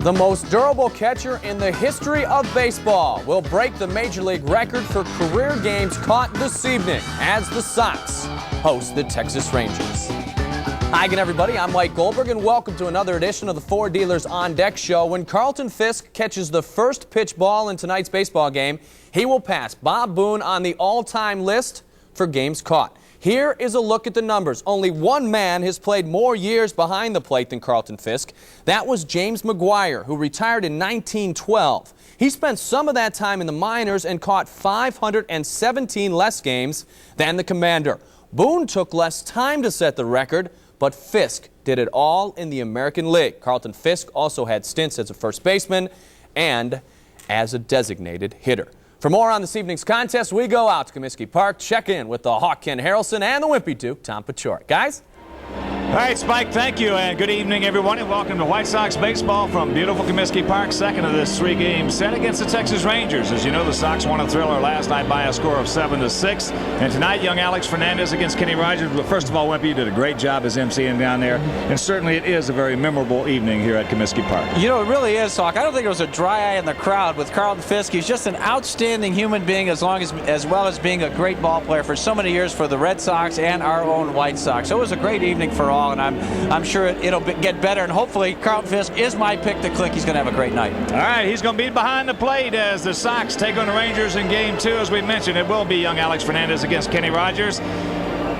The most durable catcher in the history of baseball will break the Major League record for career games caught this evening as the Sox host the Texas Rangers. Hi again, everybody. I'm Mike Goldberg, and welcome to another edition of the Four Dealers on Deck show. When Carlton Fisk catches the first pitch ball in tonight's baseball game, he will pass Bob Boone on the all-time list for games caught. Here is a look at the numbers. Only one man has played more years behind the plate than Carlton Fisk. That was James McGuire, who retired in 1912. He spent some of that time in the minors and caught 517 less games than the Commander. Boone took less time to set the record, but Fisk did it all in the American League. Carlton Fisk also had stints as a first baseman and as a designated hitter. For more on this evening's contest, we go out to Comiskey Park, check in with the Hawk Ken Harrelson and the Wimpy Duke, Tom Paciorek. Guys? All right, Spike, thank you, and good evening, everyone, and welcome to White Sox baseball from beautiful Comiskey Park, second of this three-game set against the Texas Rangers. As you know, the Sox won a thriller last night by a score of 7-6, and tonight, young Alex Fernandez against Kenny Rogers. But first of all, Wimpy, you did a great job as emceeing down there, and certainly it is a very memorable evening here at Comiskey Park. You know, it really is, Hawk. I don't think there was a dry eye in the crowd with Carlton Fisk. He's just an outstanding human being, as well as being a great ball player for so many years for the Red Sox and our own White Sox. So it was a great evening for all, and I'm sure it'll get better, and hopefully Carlton Fisk is my pick to click. He's going to have a great night. All right, he's going to be behind the plate as the Sox take on the Rangers in Game 2. As we mentioned, it will be young Alex Fernandez against Kenny Rogers.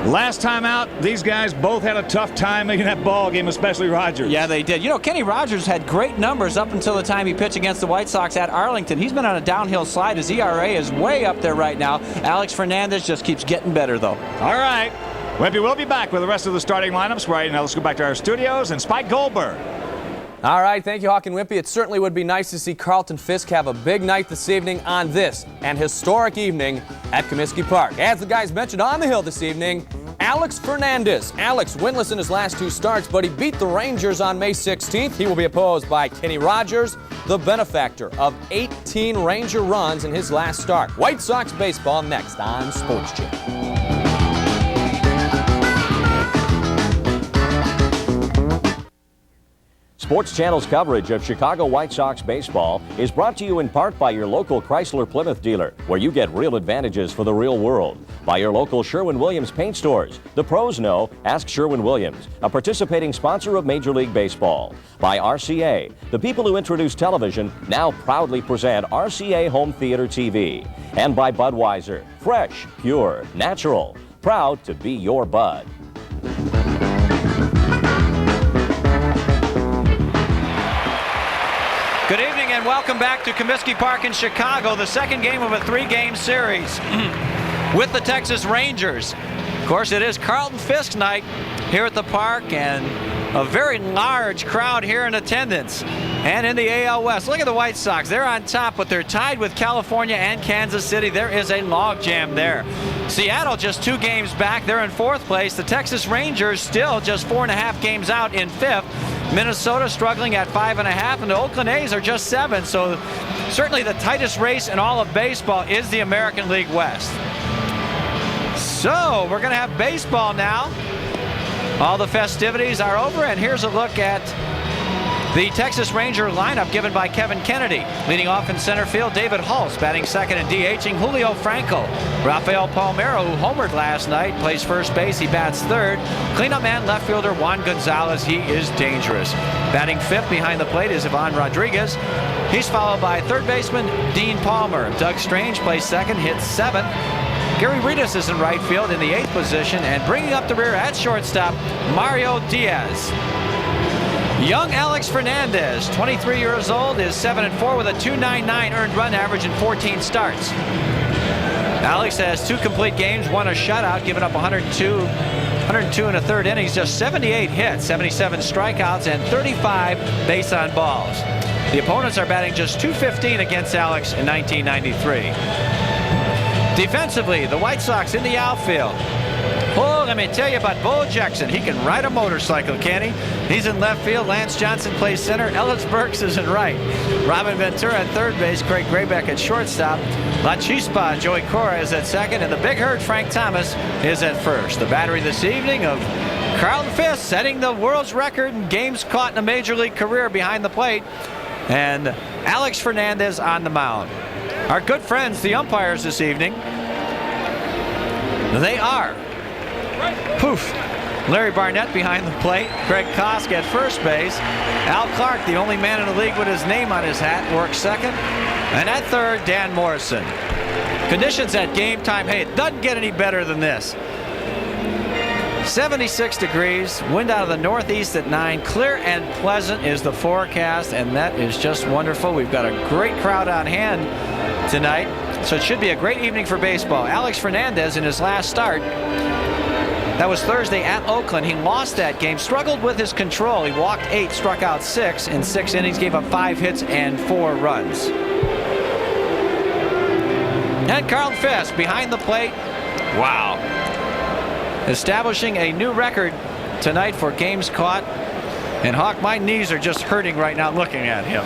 Last time out, these guys both had a tough time making that ball game, especially Rogers. Yeah, they did. You know, Kenny Rogers had great numbers up until the time he pitched against the White Sox at Arlington. He's been on a downhill slide. His ERA is way up there right now. Alex Fernandez just keeps getting better, though. All right. Wimpy will be back with the rest of the starting lineups. Right now, let's go back to our studios and Spike Goldberg. All right, thank you, Hawk and Wimpy. It certainly would be nice to see Carlton Fisk have a big night this evening on this an historic evening at Comiskey Park. As the guys mentioned on the hill this evening, Alex Fernandez. Alex winless in his last two starts, but he beat the Rangers on May 16th. He will be opposed by Kenny Rogers, the benefactor of 18 Ranger runs in his last start. White Sox baseball next on Sports Channel. Sports Channel's coverage of Chicago White Sox baseball is brought to you in part by your local Chrysler Plymouth dealer, where you get real advantages for the real world. By your local Sherwin-Williams paint stores. The pros know, ask Sherwin-Williams, a participating sponsor of Major League Baseball. By RCA, the people who introduced television now proudly present RCA Home Theater TV. And by Budweiser, fresh, pure, natural, proud to be your Bud. Good evening and welcome back to Comiskey Park in Chicago, the second game of a three-game series with the Texas Rangers. Of course, it is Carlton Fisk night here at the park, and a very large crowd here in attendance. And in the AL West, look at the White Sox. They're on top, but they're tied with California and Kansas City. There is a logjam there. Seattle just 2 games back. They're in 4th place. The Texas Rangers still just 4.5 games out in 5th. Minnesota struggling at 5.5, and the Oakland A's are just 7. So certainly the tightest race in all of baseball is the American League West. So we're going to have baseball now. All the festivities are over, and here's a look at the Texas Ranger lineup given by Kevin Kennedy. Leading off in center field, David Hulse. Batting second and DHing, Julio Franco. Rafael Palmeiro, who homered last night, plays first base. He bats third. Cleanup man, left fielder Juan Gonzalez. He is dangerous. Batting fifth behind the plate is Ivan Rodriguez. He's followed by third baseman Dean Palmer. Doug Strange plays second, hits seventh. Gary Ritas is in right field in the 8th position, and bringing up the rear at shortstop, Mario Diaz. Young Alex Fernandez, 23 years old, is 7-4 with a .299 earned run average in 14 starts. Alex has 2 complete games, 1 a shutout, giving up 102 in the 3rd innings, just 78 hits, 77 strikeouts, and 35 base on balls. The opponents are batting just .215 against Alex in 1993. Defensively, the White Sox in the outfield. Oh, let me tell you about Bo Jackson. He can ride a motorcycle, can he? He's in left field. Lance Johnson plays center. Ellis Burks is in right. Robin Ventura at third base. Craig Graybeck at shortstop. La Chispa, Joey Cora is at second. And the big herd, Frank Thomas, is at first. The battery this evening of Carlton Fisk, setting the world's record in games caught in a Major League career behind the plate. and Alex Fernandez on the mound. Our good friends, the umpires this evening, they are Poof, Larry Barnett behind the plate, Craig Kosk at first base, Al Clark, the only man in the league with his name on his hat, works second, and at third, Dan Morrison. Conditions at game time, hey, it doesn't get any better than this. 76 degrees, wind out of the northeast at 9, clear and pleasant is the forecast, and that is just wonderful. We've got a great crowd on hand tonight, so it should be a great evening for baseball. Alex Fernandez in his last start, that was Thursday at Oakland. He lost that game, struggled with his control. He walked 8, struck out 6 in 6 innings, gave up 5 hits and 4 runs. And Carlton Fisk behind the plate. Wow. Establishing a new record tonight for games caught. And Hawk, my knees are just hurting right now looking at him.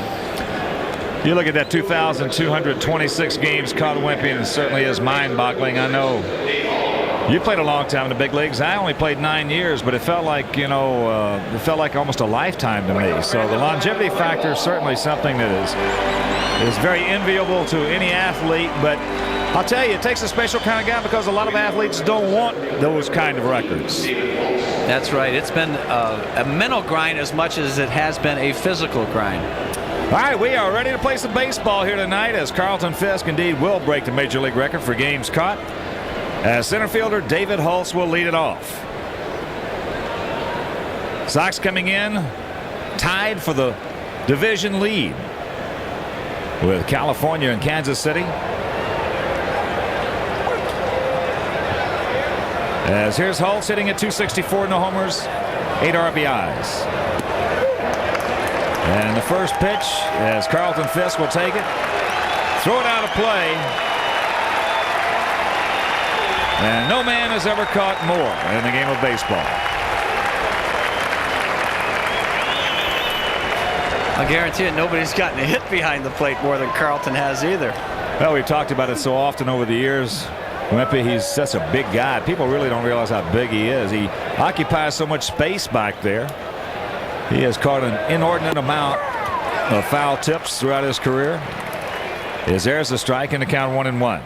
You look at that 2,226 games caught, Wimpy, and it certainly is mind-boggling. I know you played a long time in the big leagues. I only played 9 years, but it felt like, you know, it felt like almost a lifetime to me. So the longevity factor is certainly something that is very enviable to any athlete. But I'll tell you, it takes a special kind of guy because a lot of athletes don't want those kind of records. That's right. It's been a mental grind as much as it has been a physical grind. All right, we are ready to play some baseball here tonight as Carlton Fisk indeed will break the Major League record for games caught. As center fielder David Holtz will lead it off. Sox coming in tied for the division lead with California and Kansas City. As here's Holtz hitting at 264, no homers, 8 RBIs. And the first pitch as Carlton Fisk will take it, throw it out of play. And no man has ever caught more in the game of baseball. I guarantee it, nobody's gotten a hit behind the plate more than Carlton has either. Well, we've talked about it so often over the years. Wimpy, he's such a big guy. People really don't realize how big he is. He occupies so much space back there. He has caught an inordinate amount of foul tips throughout his career. There's a strike and the count 1-1.